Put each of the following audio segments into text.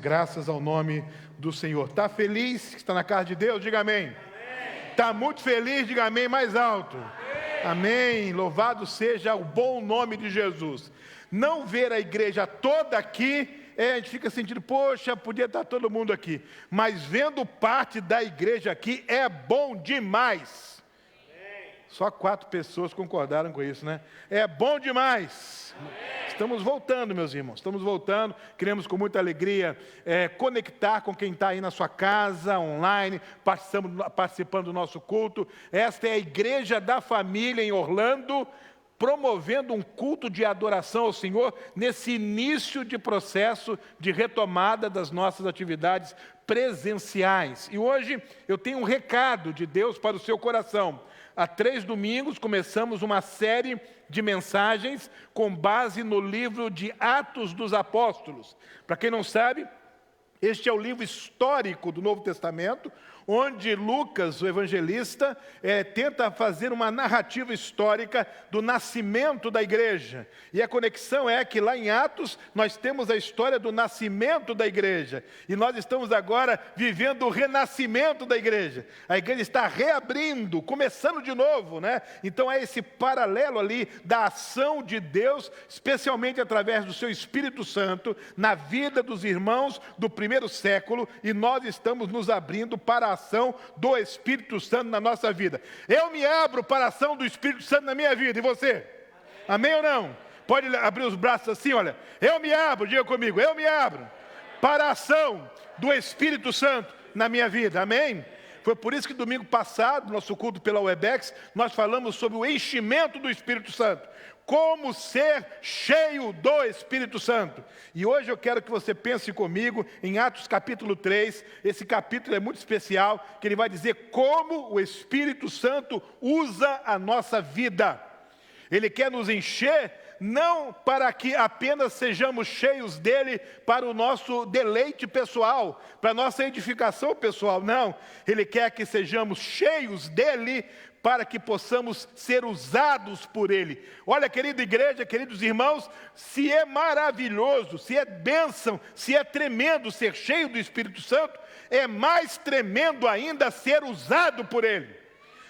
graças ao nome do Senhor. Está feliz que está na casa de Deus? Diga amém. Está muito feliz? Diga amém mais alto. Amém. Louvado seja o bom nome de Jesus. Não ver a igreja toda aqui, a gente fica sentindo, poxa, podia estar todo mundo aqui. Mas vendo parte da igreja aqui é bom demais. Só 4 pessoas concordaram com isso, né? É bom demais. Estamos voltando, meus irmãos, estamos voltando. Queremos com muita alegria conectar com quem está aí na sua casa, online, participando do nosso culto. Esta é a Igreja da Família em Orlando, promovendo um culto de adoração ao Senhor nesse início de processo de retomada das nossas atividades presenciais. E hoje eu tenho um recado de Deus para o seu coração. Há 3 domingos começamos uma série de mensagens com base no livro de Atos dos Apóstolos. Para quem não sabe, este é o livro histórico do Novo Testamento, onde Lucas, o evangelista, tenta fazer uma narrativa histórica do nascimento da igreja. E a conexão é que lá em Atos nós temos a história do nascimento da igreja. E nós estamos agora vivendo o renascimento da igreja. A igreja está reabrindo, começando de novo, né? Então é esse paralelo ali da ação de Deus, especialmente através do seu Espírito Santo, na vida dos irmãos do primeiro século, e nós estamos nos abrindo para a ação do Espírito Santo na nossa vida. Eu me abro para a ação do Espírito Santo na minha vida, e você? Amém ou não? Pode abrir os braços assim, olha. Eu me abro, diga comigo, eu me abro para a ação do Espírito Santo na minha vida, amém? Foi por isso que domingo passado, nosso culto pela Webex, nós falamos sobre o enchimento do Espírito Santo. Como ser cheio do Espírito Santo. E hoje eu quero que você pense comigo em Atos capítulo 3. Esse capítulo é muito especial, que ele vai dizer como o Espírito Santo usa a nossa vida. Ele quer nos encher, não para que apenas sejamos cheios dele para o nosso deleite pessoal, para a nossa edificação pessoal, não. Ele quer que sejamos cheios dele para que possamos ser usados por ele. Olha, querida igreja, queridos irmãos, se é maravilhoso, se é bênção, se é tremendo ser cheio do Espírito Santo, é mais tremendo ainda ser usado por ele.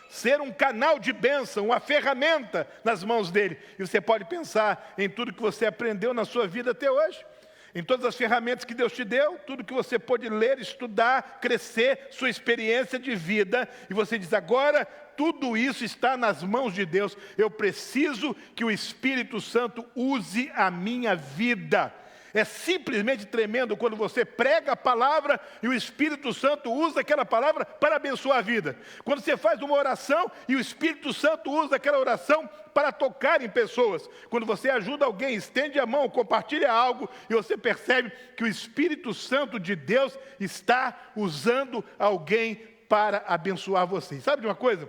Ser um canal de bênção, uma ferramenta nas mãos dele. E você pode pensar em tudo que você aprendeu na sua vida até hoje, em todas as ferramentas que Deus te deu, tudo que você pode ler, estudar, crescer, sua experiência de vida, e você diz, agora tudo isso está nas mãos de Deus, eu preciso que o Espírito Santo use a minha vida. É simplesmente tremendo quando você prega a palavra e o Espírito Santo usa aquela palavra para abençoar a vida. Quando você faz uma oração e o Espírito Santo usa aquela oração para tocar em pessoas. Quando você ajuda alguém, estende a mão, compartilha algo e você percebe que o Espírito Santo de Deus está usando alguém para abençoar você. Sabe de uma coisa?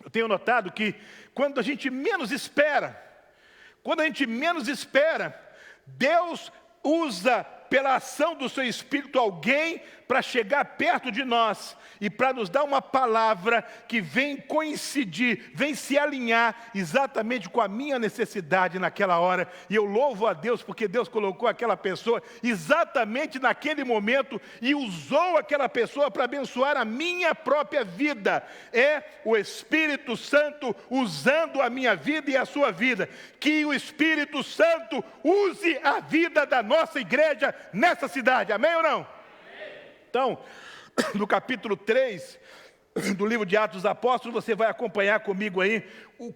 Eu tenho notado que quando a gente menos espera, Deus usa pela ação do seu Espírito alguém para chegar perto de nós e para nos dar uma palavra que vem coincidir, vem se alinhar exatamente com a minha necessidade naquela hora. E eu louvo a Deus porque Deus colocou aquela pessoa exatamente naquele momento e usou aquela pessoa para abençoar a minha própria vida. É o Espírito Santo usando a minha vida e a sua vida. Que o Espírito Santo use a vida da nossa igreja nessa cidade, amém ou não? Então, no capítulo 3 do livro de Atos dos Apóstolos, você vai acompanhar comigo aí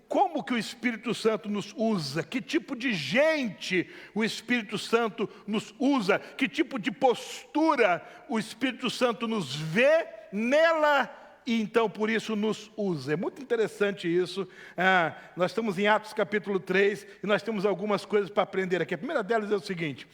como que o Espírito Santo nos usa, que tipo de gente o Espírito Santo nos usa, que tipo de postura o Espírito Santo nos vê nela e então por isso nos usa. É muito interessante isso. Nós estamos em Atos capítulo 3 e nós temos algumas coisas para aprender aqui. A primeira delas é o seguinte: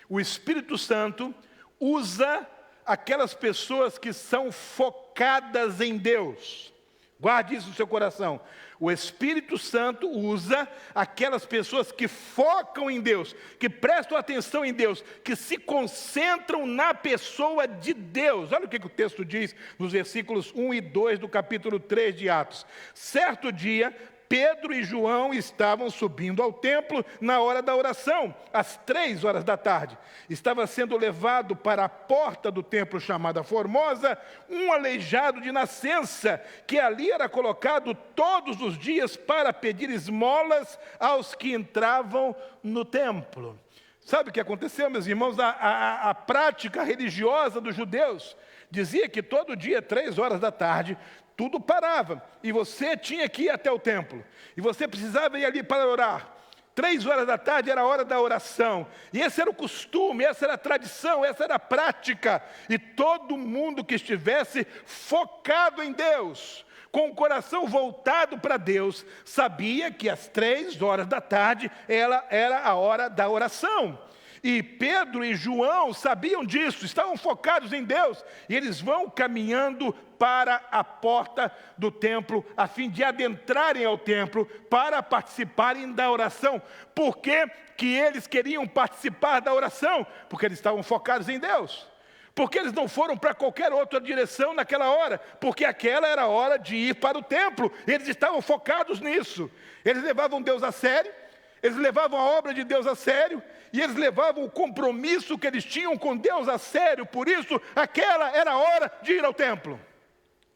o Espírito Santo usa aquelas pessoas que são focadas em Deus. Guarde isso no seu coração. O Espírito Santo usa aquelas pessoas que focam em Deus, que prestam atenção em Deus, que se concentram na pessoa de Deus. Olha o que o texto diz nos versículos 1 e 2 do capítulo 3 de Atos. Certo dia, Pedro e João estavam subindo ao templo na hora da oração, às 3 horas da tarde. Estava sendo levado para a porta do templo chamada Formosa, um aleijado de nascença, que ali era colocado todos os dias para pedir esmolas aos que entravam no templo. Sabe o que aconteceu, meus irmãos? A prática religiosa dos judeus dizia que todo dia, 3 horas da tarde, tudo parava, e você tinha que ir até o templo, e você precisava ir ali para orar. 3 horas da tarde era a hora da oração, e esse era o costume, essa era a tradição, essa era a prática, e todo mundo que estivesse focado em Deus, com o coração voltado para Deus, sabia que às 3 horas da tarde ela era a hora da oração. E Pedro e João sabiam disso, estavam focados em Deus, e eles vão caminhando para a porta do templo, a fim de adentrarem ao templo, para participarem da oração. Por que que eles queriam participar da oração? Porque eles estavam focados em Deus. Porque eles não foram para qualquer outra direção naquela hora, porque aquela era a hora de ir para o templo, eles estavam focados nisso. Eles levavam Deus a sério, eles levavam a obra de Deus a sério, e eles levavam o compromisso que eles tinham com Deus a sério. Por isso, aquela era a hora de ir ao templo.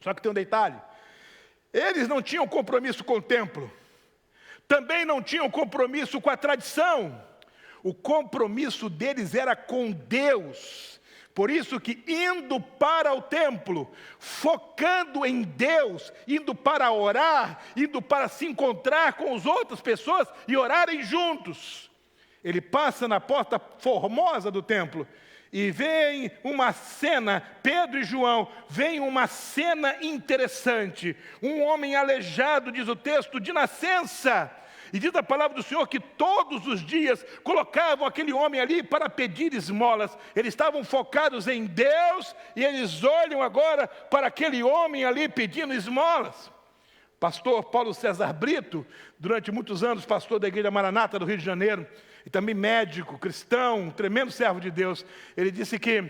Só que tem um detalhe: eles não tinham compromisso com o templo, também não tinham compromisso com a tradição. O compromisso deles era com Deus. Por isso que indo para o templo, focando em Deus, indo para orar, indo para se encontrar com as outras pessoas e orarem juntos, ele passa na porta formosa do templo e vem uma cena, Pedro e João, vem uma cena interessante. Um homem aleijado, diz o texto, de nascença. E diz a palavra do Senhor que todos os dias colocavam aquele homem ali para pedir esmolas. Eles estavam focados em Deus e eles olham agora para aquele homem ali pedindo esmolas. Pastor Paulo César Brito, durante muitos anos pastor da Igreja Maranata do Rio de Janeiro, e também médico, cristão, um tremendo servo de Deus, ele disse que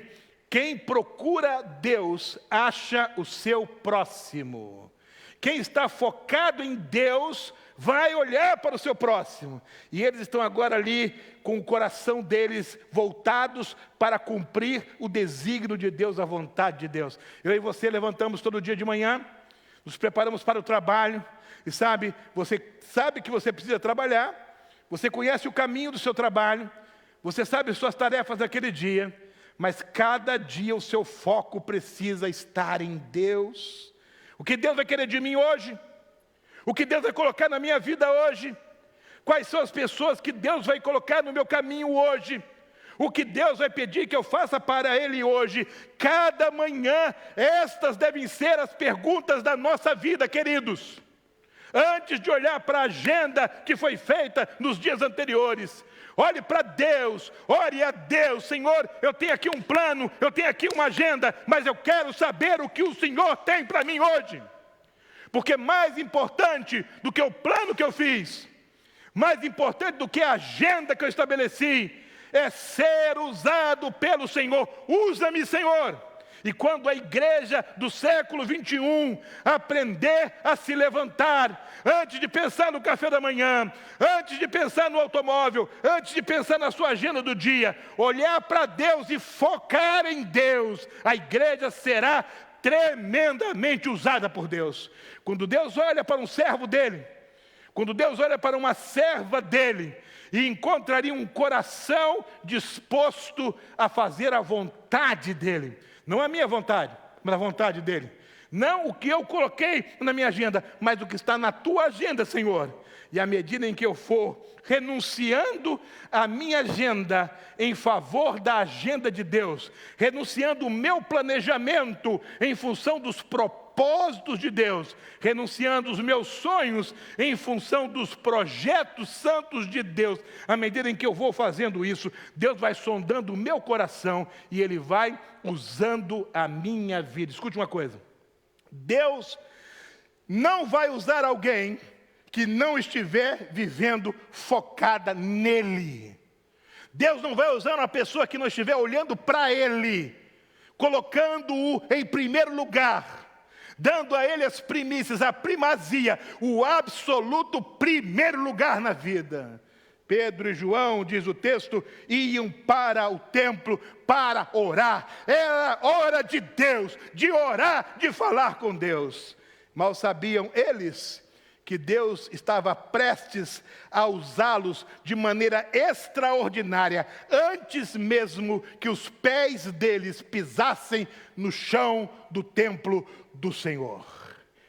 quem procura Deus acha o seu próximo. Quem está focado em Deus vai olhar para o seu próximo. E eles estão agora ali com o coração deles voltados para cumprir o desígnio de Deus, a vontade de Deus. Eu e você levantamos todo dia de manhã, nos preparamos para o trabalho, e você sabe que você precisa trabalhar, você conhece o caminho do seu trabalho, você sabe as suas tarefas daquele dia, mas cada dia o seu foco precisa estar em Deus. O que Deus vai querer de mim hoje? O que Deus vai colocar na minha vida hoje? Quais são as pessoas que Deus vai colocar no meu caminho hoje? O que Deus vai pedir que eu faça para Ele hoje? Cada manhã, estas devem ser as perguntas da nossa vida, queridos. Antes de olhar para a agenda que foi feita nos dias anteriores, olhe para Deus, ore a Deus. Senhor, eu tenho aqui um plano, eu tenho aqui uma agenda, mas eu quero saber o que o Senhor tem para mim hoje. Porque mais importante do que o plano que eu fiz, mais importante do que a agenda que eu estabeleci, é ser usado pelo Senhor. Usa-me, Senhor. E quando a igreja do século 21 aprender a se levantar, antes de pensar no café da manhã, antes de pensar no automóvel, antes de pensar na sua agenda do dia, olhar para Deus e focar em Deus, a igreja será tremendamente usada por Deus. Quando Deus olha para um servo dele, quando Deus olha para uma serva dele, e encontraria um coração disposto a fazer a vontade dele, não a minha vontade, mas a vontade dele. Não o que eu coloquei na minha agenda, mas o que está na tua agenda, Senhor. E à medida em que eu for renunciando a minha agenda em favor da agenda de Deus, renunciando o meu planejamento em função dos propósitos de Deus, renunciando os meus sonhos em função dos projetos santos de Deus, à medida em que eu vou fazendo isso, Deus vai sondando o meu coração e Ele vai usando a minha vida. Escute uma coisa: Deus não vai usar alguém que não estiver vivendo focada nele. Deus não vai usar uma pessoa que não estiver olhando para Ele, colocando-o em primeiro lugar. dando a ele as primícias, a primazia, o absoluto primeiro lugar na vida. Pedro e João, diz o texto, iam para o templo para orar. Era hora de Deus, de orar, de falar com Deus. Mal sabiam eles que Deus estava prestes a usá-los de maneira extraordinária, antes mesmo que os pés deles pisassem no chão do templo do Senhor.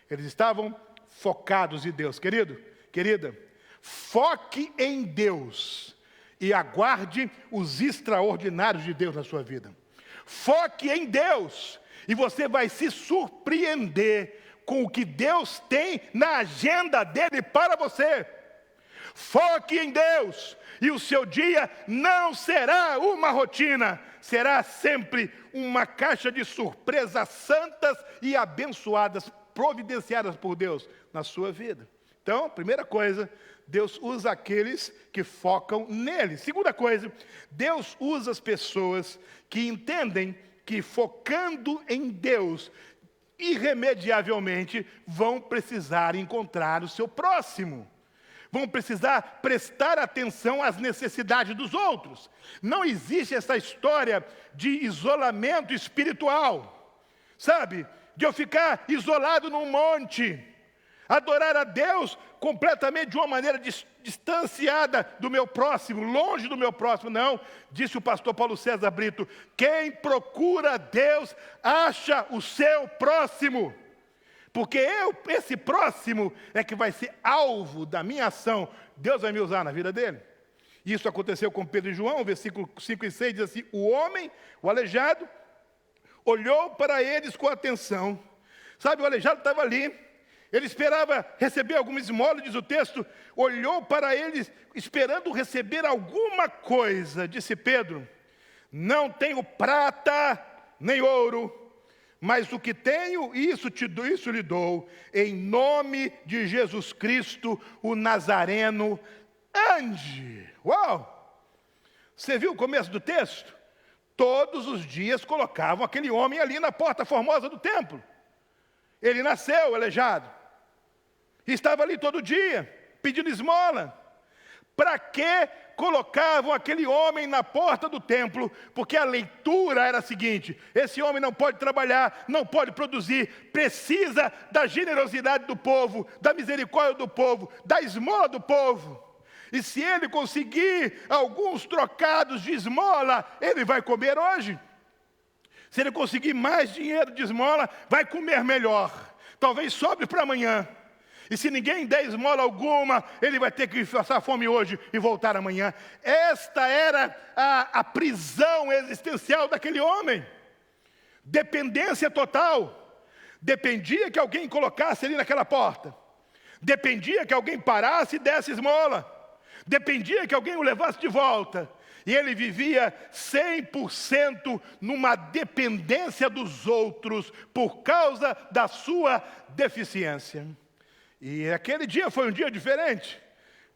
Eles estavam focados em Deus. Querido, querida, foque em Deus e aguarde os extraordinários de Deus na sua vida. Foque em Deus e você vai se surpreender com o que Deus tem na agenda dele para você. Foque em Deus e o seu dia não será uma rotina, será sempre uma caixa de surpresas santas e abençoadas, providenciadas por Deus na sua vida. Então, primeira coisa, Deus usa aqueles que focam nele. Segunda coisa, Deus usa as pessoas que entendem que focando em Deus, irremediavelmente vão precisar encontrar o seu próximo. Vão precisar prestar atenção às necessidades dos outros. Não existe essa história de isolamento espiritual, sabe? De eu ficar isolado num monte, adorar a Deus completamente de uma maneira distanciada do meu próximo, longe do meu próximo. Não, disse o pastor Paulo César Brito, quem procura Deus acha o seu próximo, porque esse próximo é que vai ser alvo da minha ação. Deus vai me usar na vida dele. Isso aconteceu com Pedro e João, versículo 5 e 6 diz assim, o homem, o aleijado, olhou para eles com atenção. Sabe, o aleijado estava ali, ele esperava receber alguma esmola, diz o texto, olhou para eles esperando receber alguma coisa. Disse Pedro, não tenho prata nem ouro, mas o que tenho, isso lhe dou, em nome de Jesus Cristo, o Nazareno, ande. Uau! Você viu o começo do texto? Todos os dias colocavam aquele homem ali na porta formosa do templo. Ele nasceu aleijado. Estava ali todo dia, pedindo esmola. Para que colocavam aquele homem na porta do templo? Porque a leitura era a seguinte, esse homem não pode trabalhar, não pode produzir, precisa da generosidade do povo, da misericórdia do povo, da esmola do povo. E se ele conseguir alguns trocados de esmola, ele vai comer hoje. Se ele conseguir mais dinheiro de esmola, vai comer melhor. Talvez sobre para amanhã. E se ninguém der esmola alguma, ele vai ter que passar fome hoje e voltar amanhã. Esta era a prisão existencial daquele homem. Dependência total. Dependia que alguém colocasse ali naquela porta. Dependia que alguém parasse e desse esmola. Dependia que alguém o levasse de volta. E ele vivia 100% numa dependência dos outros por causa da sua deficiência. E aquele dia foi um dia diferente,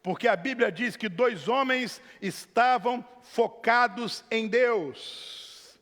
porque a Bíblia diz que 2 homens estavam focados em Deus.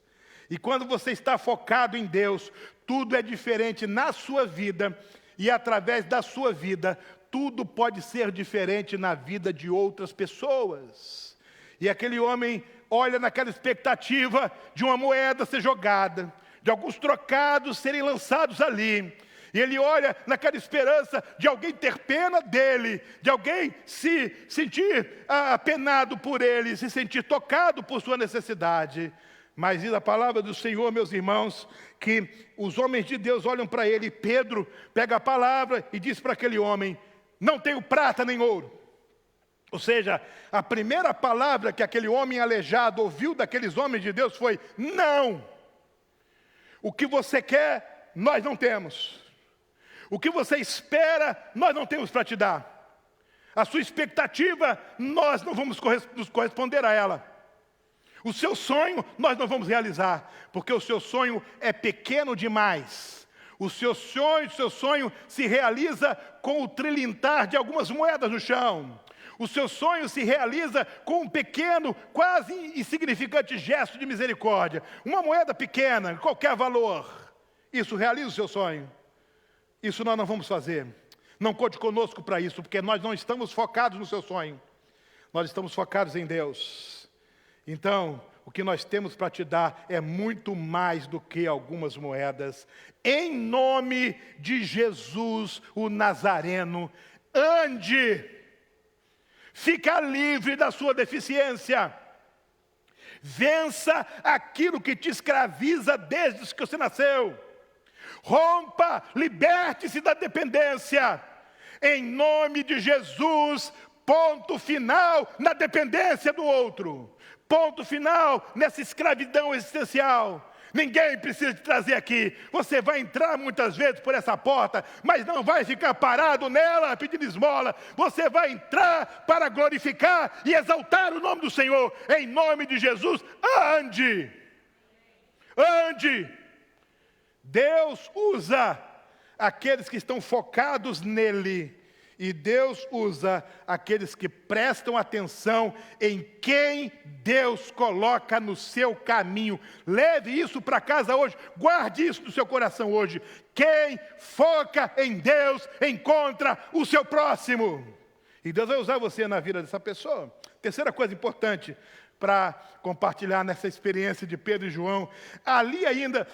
E quando você está focado em Deus, tudo é diferente na sua vida, e através da sua vida, tudo pode ser diferente na vida de outras pessoas. E aquele homem olha naquela expectativa de uma moeda ser jogada, de alguns trocados serem lançados ali. E ele olha naquela esperança de alguém ter pena dele, de alguém se sentir apenado por ele, se sentir tocado por sua necessidade. Mas diz a palavra do Senhor, meus irmãos, que os homens de Deus olham para ele. Pedro pega a palavra e diz para aquele homem, não tenho prata nem ouro. Ou seja, a primeira palavra que aquele homem aleijado ouviu daqueles homens de Deus foi, não. O que você quer, nós não temos. O que você espera, nós não temos para te dar. A sua expectativa, nós não vamos nos corresponder a ela. O seu sonho, nós não vamos realizar, porque o seu sonho é pequeno demais. O seu sonho se realiza com o trilintar de algumas moedas no chão. O seu sonho se realiza com um pequeno, quase insignificante gesto de misericórdia. Uma moeda pequena, qualquer valor. Isso realiza o seu sonho. Isso nós não vamos fazer. Não conte conosco para isso, porque nós não estamos focados no seu sonho. Nós estamos focados em Deus. Então, o que nós temos para te dar é muito mais do que algumas moedas. Em nome de Jesus, o Nazareno, ande. Fica livre da sua deficiência. Vença aquilo que te escraviza desde que você nasceu. Rompa, liberte-se da dependência. Em nome de Jesus, ponto final na dependência do outro. Ponto final nessa escravidão existencial. Ninguém precisa te trazer aqui. Você vai entrar muitas vezes por essa porta, mas não vai ficar parado nela pedindo esmola. Você vai entrar para glorificar e exaltar o nome do Senhor. Em nome de Jesus, ande. Ande. Deus usa aqueles que estão focados nele. E Deus usa aqueles que prestam atenção em quem Deus coloca no seu caminho. Leve isso para casa hoje, guarde isso no seu coração hoje. Quem foca em Deus encontra o seu próximo. E Deus vai usar você na vida dessa pessoa. Terceira coisa importante para compartilhar nessa experiência de Pedro e João. Ali ainda,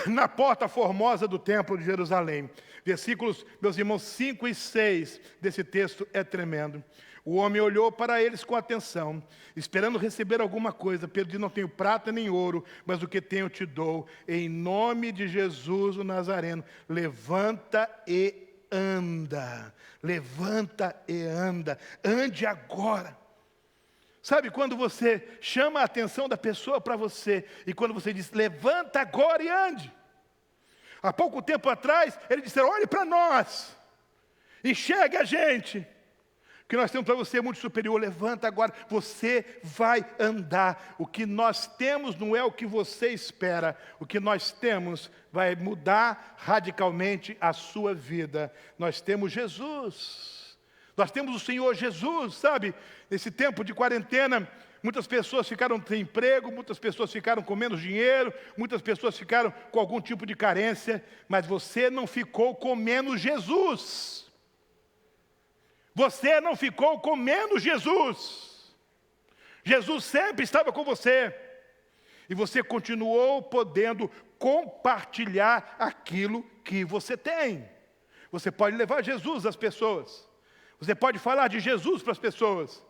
na porta formosa do templo de Jerusalém. Versículos, meus irmãos, 5 e 6 desse texto é tremendo. O homem olhou para eles com atenção, esperando receber alguma coisa. Pedro disse: não tenho prata nem ouro, mas o que tenho te dou. Em nome de Jesus o Nazareno, levanta e anda. Levanta e anda. Ande agora. Sabe quando você chama a atenção da pessoa para você, e quando você diz, levanta agora e ande. Há pouco tempo atrás, eles disseram, olhe para nós, enxergue a gente. O que nós temos para você é muito superior, levanta agora, você vai andar. O que nós temos não é o que você espera, o que nós temos vai mudar radicalmente a sua vida. Nós temos Jesus, nós temos o Senhor Jesus, sabe? Nesse tempo de quarentena, muitas pessoas ficaram sem emprego, muitas pessoas ficaram com menos dinheiro, muitas pessoas ficaram com algum tipo de carência, mas você não ficou com menos Jesus. Você não ficou com menos Jesus. Jesus sempre estava com você. E você continuou podendo compartilhar aquilo que você tem. Você pode levar Jesus às pessoas. Você pode falar de Jesus para as pessoas.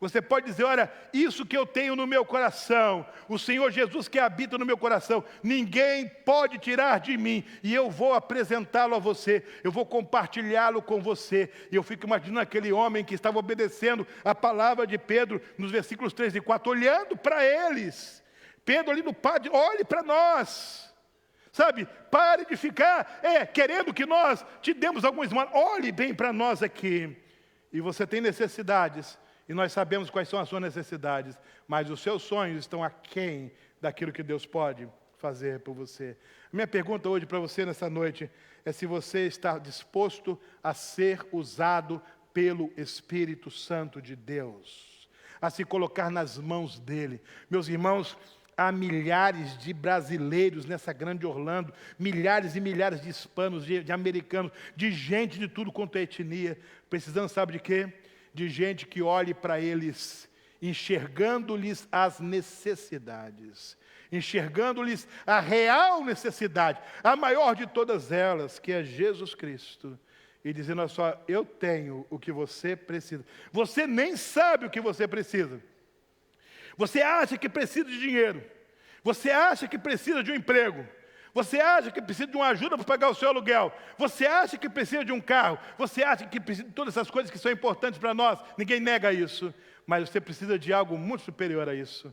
Você pode dizer, olha, isso que eu tenho no meu coração, o Senhor Jesus que habita no meu coração, ninguém pode tirar de mim, e eu vou apresentá-lo a você, eu vou compartilhá-lo com você. E eu fico imaginando aquele homem que estava obedecendo a palavra de Pedro, nos versículos 3 e 4, olhando para eles. Pedro ali no pátio, olhe para nós. Sabe, pare de ficar querendo que nós te demos alguma esmola. Olhe bem para nós aqui. E você tem necessidades. E nós sabemos quais são as suas necessidades, mas os seus sonhos estão aquém daquilo que Deus pode fazer por você. A minha pergunta hoje para você nessa noite é se você está disposto a ser usado pelo Espírito Santo de Deus, a se colocar nas mãos dele. Meus irmãos, há milhares de brasileiros nessa grande Orlando, milhares e milhares de hispanos, de americanos, de gente de tudo quanto é etnia, precisando, sabe de quê? De gente que olhe para eles, enxergando-lhes as necessidades, enxergando-lhes a real necessidade, a maior de todas elas, que é Jesus Cristo, e dizendo, olha só, eu tenho o que você precisa. Você nem sabe o que você precisa. Você acha que precisa de dinheiro, você acha que precisa de um emprego, você acha que precisa de uma ajuda para pagar o seu aluguel, você acha que precisa de um carro, você acha que precisa de todas essas coisas que são importantes para nós, ninguém nega isso, mas você precisa de algo muito superior a isso.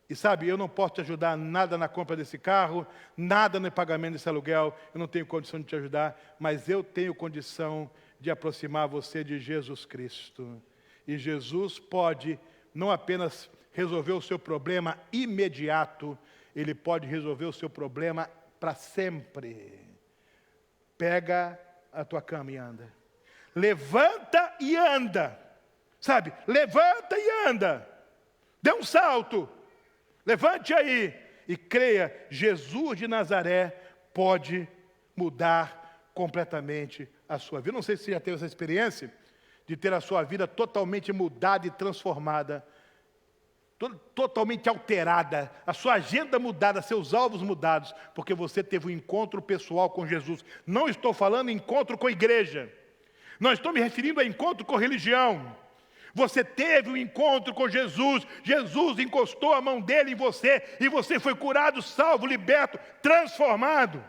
E sabe, eu não posso te ajudar nada na compra desse carro, nada no pagamento desse aluguel, eu não tenho condição de te ajudar, mas eu tenho condição de aproximar você de Jesus Cristo. E Jesus pode não apenas resolver o seu problema imediato, Ele pode resolver o seu problema para sempre. Pega a tua cama e anda. Levanta e anda. Sabe, levanta e anda. Dê um salto. Levante aí e creia, Jesus de Nazaré pode mudar completamente a sua vida. Não sei se você já teve essa experiência de ter a sua vida totalmente mudada e transformada, totalmente alterada, a sua agenda mudada, seus alvos mudados, porque você teve um encontro pessoal com Jesus. Não estou falando em encontro com a igreja, não estou me referindo a encontro com religião. Você teve um encontro com Jesus, Jesus encostou a mão dele em você, e você foi curado, salvo, liberto, transformado.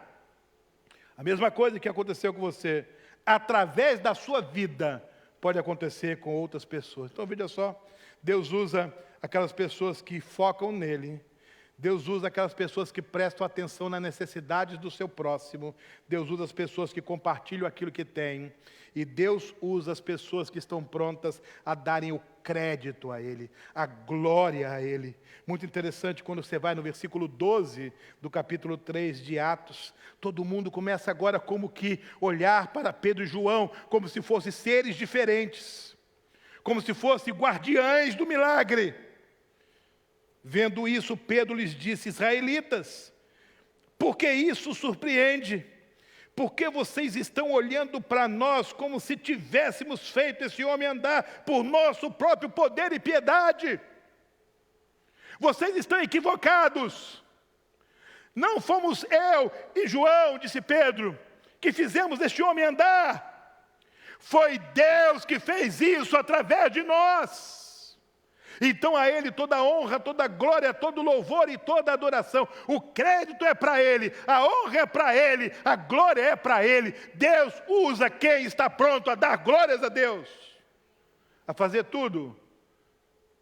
A mesma coisa que aconteceu com você, através da sua vida, pode acontecer com outras pessoas. Então veja só, Deus usa aquelas pessoas que focam nele, Deus usa aquelas pessoas que prestam atenção nas necessidades do seu próximo, Deus usa as pessoas que compartilham aquilo que têm, e Deus usa as pessoas que estão prontas a darem o crédito a Ele, a glória a Ele. Muito interessante quando você vai no versículo 12 do capítulo 3 de Atos, todo mundo começa agora como que olhar para Pedro e João, como se fossem seres diferentes, como se fossem guardiães do milagre. Vendo isso, Pedro lhes disse: israelitas, por que isso surpreende? Porque vocês estão olhando para nós como se tivéssemos feito esse homem andar por nosso próprio poder e piedade? Vocês estão equivocados. Não fomos eu e João, disse Pedro, que fizemos este homem andar. Foi Deus que fez isso através de nós. Então a Ele toda a honra, toda a glória, todo o louvor e toda a adoração. O crédito é para Ele, a honra é para Ele, a glória é para Ele. Deus usa quem está pronto a dar glórias a Deus, a fazer tudo,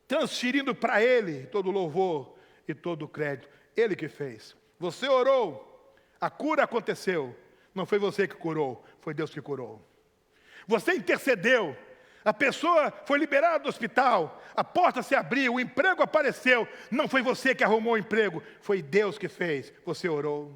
transferindo para Ele todo o louvor e todo o crédito. Ele que fez. Você orou, a cura aconteceu. Não foi você que curou, foi Deus que curou. Você intercedeu, a pessoa foi liberada do hospital, a porta se abriu, o emprego apareceu. Não foi você que arrumou o emprego, foi Deus que fez. Você orou.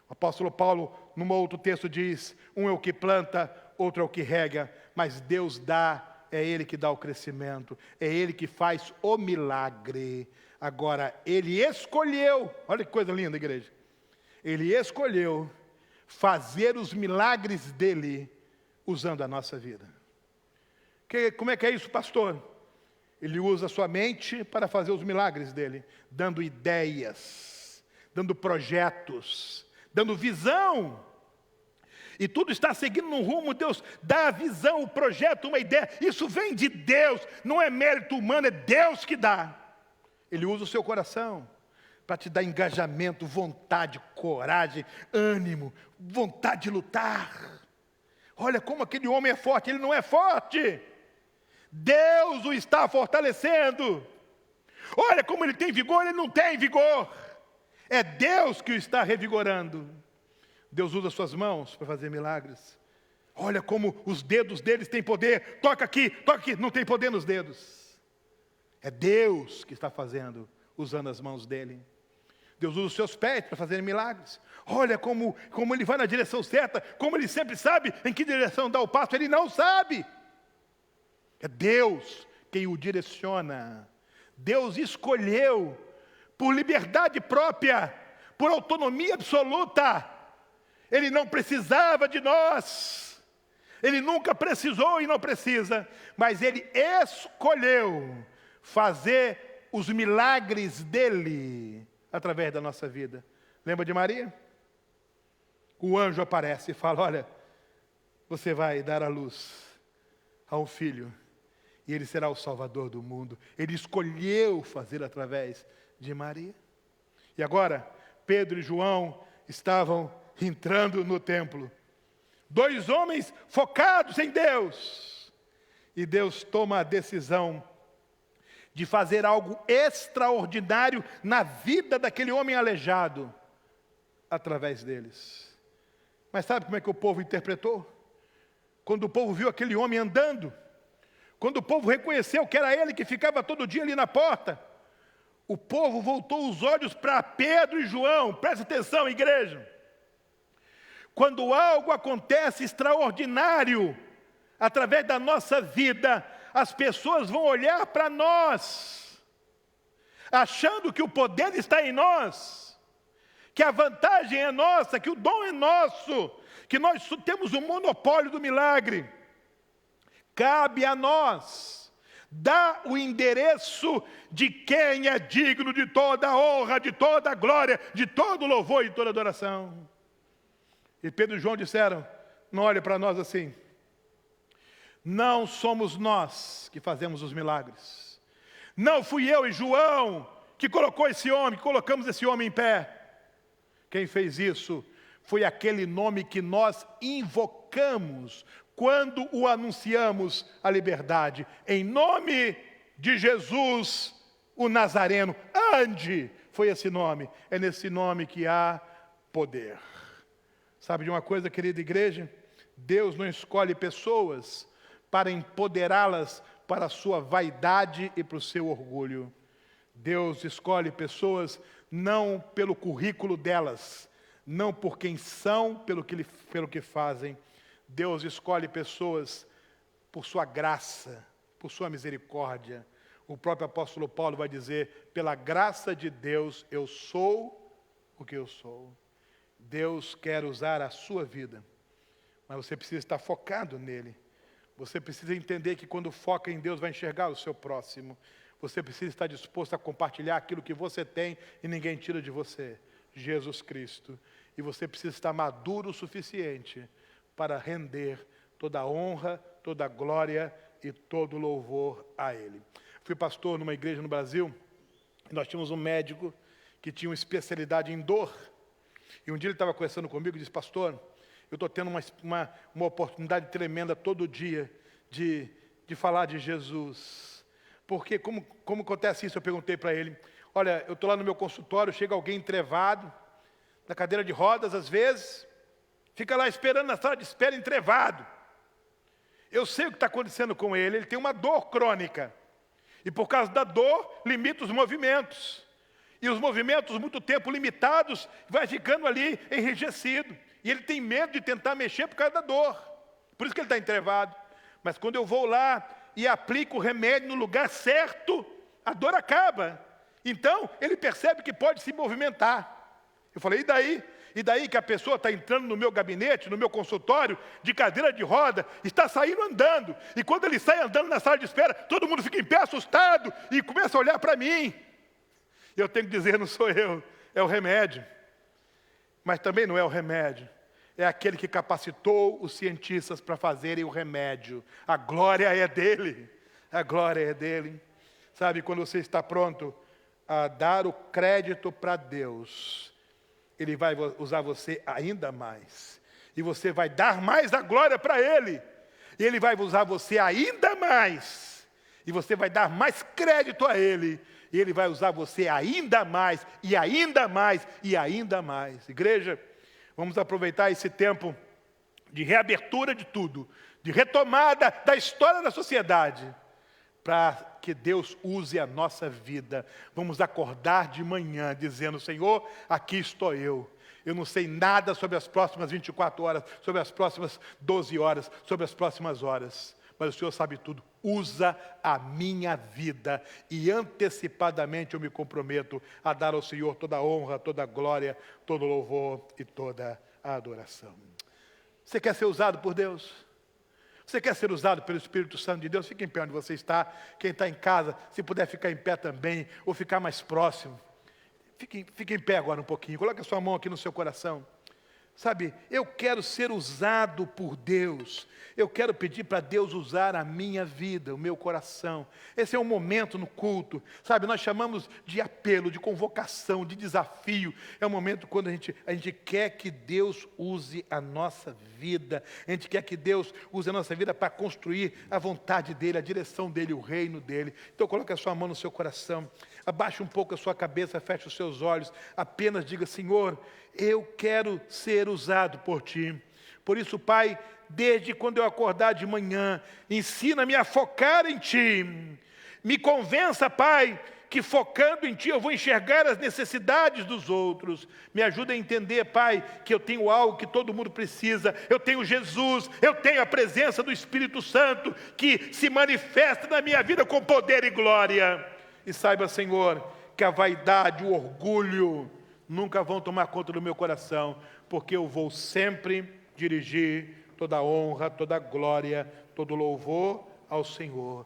O apóstolo Paulo, num outro texto, diz: um é o que planta, outro é o que rega, mas Deus dá, é Ele que dá o crescimento, é Ele que faz o milagre. Agora, Ele escolheu, olha que coisa linda, igreja, Ele escolheu fazer os milagres dEle usando a nossa vida. Como é que é isso, pastor? Ele usa a sua mente para fazer os milagres dele, dando ideias, dando projetos, dando visão. E tudo está seguindo num rumo. Deus dá a visão, o projeto, uma ideia. Isso vem de Deus, não é mérito humano, é Deus que dá. Ele usa o seu coração para te dar engajamento, vontade, coragem, ânimo, vontade de lutar. Olha como aquele homem é forte, ele não é forte. Deus o está fortalecendo. Olha como ele tem vigor, ele não tem vigor. É Deus que o está revigorando. Deus usa suas mãos para fazer milagres. Olha como os dedos deles têm poder. Toca aqui, não tem poder nos dedos. É Deus que está fazendo, usando as mãos dele. Deus usa os seus pés para fazer milagres. Olha como ele vai na direção certa, como ele sempre sabe em que direção dá o passo, ele não sabe. É Deus quem o direciona. Deus escolheu, por liberdade própria, por autonomia absoluta. Ele não precisava de nós. Ele nunca precisou e não precisa. Mas Ele escolheu fazer os milagres dEle através da nossa vida. Lembra de Maria? O anjo aparece e fala: olha, você vai dar à luz a um filho, e ele será o Salvador do mundo. Ele escolheu fazer através de Maria. E agora, Pedro e João estavam entrando no templo. 2 homens focados em Deus. E Deus toma a decisão de fazer algo extraordinário na vida daquele homem aleijado, através deles. Mas sabe como é que o povo interpretou? Quando o povo viu aquele homem andando, quando o povo reconheceu que era ele que ficava todo dia ali na porta, o povo voltou os olhos para Pedro e João. Presta atenção, igreja. Quando algo acontece extraordinário através da nossa vida, as pessoas vão olhar para nós, achando que o poder está em nós, que a vantagem é nossa, que o dom é nosso, que nós temos o monopólio do milagre. Cabe a nós dar o endereço de quem é digno de toda a honra, de toda a glória, de todo o louvor e de toda a adoração. E Pedro e João disseram, não olhe para nós assim, não somos nós que fazemos os milagres. Não fui eu e João que colocou esse homem, que colocamos esse homem em pé. Quem fez isso foi aquele nome que nós invocamos quando o anunciamos a liberdade. Em nome de Jesus, o Nazareno. Ande! Foi esse nome. É nesse nome que há poder. Sabe de uma coisa, querida igreja? Deus não escolhe pessoas para empoderá-las para a sua vaidade e para o seu orgulho. Deus escolhe pessoas não pelo currículo delas, não por quem são, pelo que fazem. Deus escolhe pessoas por sua graça, por sua misericórdia. O próprio apóstolo Paulo vai dizer, pela graça de Deus eu sou o que eu sou. Deus quer usar a sua vida, mas você precisa estar focado nele. Você precisa entender que quando foca em Deus vai enxergar o seu próximo. Você precisa estar disposto a compartilhar aquilo que você tem e ninguém tira de você, Jesus Cristo. E você precisa estar maduro o suficiente para render toda a honra, toda a glória e todo o louvor a Ele. Fui pastor numa igreja no Brasil, e nós tínhamos um médico que tinha uma especialidade em dor. E um dia ele estava conversando comigo e disse, pastor, eu estou tendo uma oportunidade tremenda todo dia de falar de Jesus. Porque como acontece isso? Eu perguntei para ele, olha, eu estou lá no meu consultório, chega alguém entrevado, na cadeira de rodas às vezes, fica lá esperando na sala de espera entrevado. Eu sei o que está acontecendo com ele, ele tem uma dor crônica. E por causa da dor, limita os movimentos. E os movimentos, muito tempo limitados, vai ficando ali enrijecido. E ele tem medo de tentar mexer por causa da dor. Por isso que ele está entrevado. Mas quando eu vou lá e aplico o remédio no lugar certo, a dor acaba. Então, ele percebe que pode se movimentar. Eu falei, e daí? E daí que a pessoa está entrando no meu gabinete, no meu consultório, de cadeira de roda, está saindo andando. E quando ele sai andando na sala de espera, todo mundo fica em pé assustado e começa a olhar para mim. Eu tenho que dizer, não sou eu, é o remédio. Mas também não é o remédio. É aquele que capacitou os cientistas para fazerem o remédio. A glória é dele. A glória é dele. Sabe, quando você está pronto a dar o crédito para Deus, Ele vai usar você ainda mais. E você vai dar mais a glória para Ele. E Ele vai usar você ainda mais. E você vai dar mais crédito a Ele. E Ele vai usar você ainda mais, e ainda mais, e ainda mais. Igreja, vamos aproveitar esse tempo de reabertura de tudo, de retomada da história da sociedade, para que Deus use a nossa vida. Vamos acordar de manhã dizendo, Senhor, aqui estou eu. Eu não sei nada sobre as próximas 24 horas, sobre as próximas 12 horas, sobre as próximas horas. Mas o Senhor sabe tudo. Usa a minha vida e antecipadamente eu me comprometo a dar ao Senhor toda a honra, toda a glória, todo o louvor e toda a adoração. Você quer ser usado por Deus? Você quer ser usado pelo Espírito Santo de Deus? Fique em pé onde você está. Quem está em casa, se puder ficar em pé também, ou ficar mais próximo. Fique em pé agora um pouquinho. Coloque a sua mão aqui no seu coração. Sabe, eu quero ser usado por Deus. Eu quero pedir para Deus usar a minha vida, o meu coração. Esse é um momento no culto. Sabe, nós chamamos de apelo, de convocação, de desafio. É um momento quando a gente quer que Deus use a nossa vida. A gente quer que Deus use a nossa vida para construir a vontade dEle, a direção dEle, o reino dEle. Então coloque a sua mão no seu coração. Abaixe um pouco a sua cabeça, feche os seus olhos. Apenas diga, Senhor, eu quero ser usado por Ti. Por isso, Pai, desde quando eu acordar de manhã, ensina-me a focar em Ti. Me convença, Pai, que focando em Ti eu vou enxergar as necessidades dos outros. Me ajuda a entender, Pai, que eu tenho algo que todo mundo precisa. Eu tenho Jesus, eu tenho a presença do Espírito Santo, que se manifesta na minha vida com poder e glória. E saiba, Senhor, que a vaidade, o orgulho, nunca vão tomar conta do meu coração, porque eu vou sempre dirigir toda a honra, toda a glória, todo o louvor ao Senhor.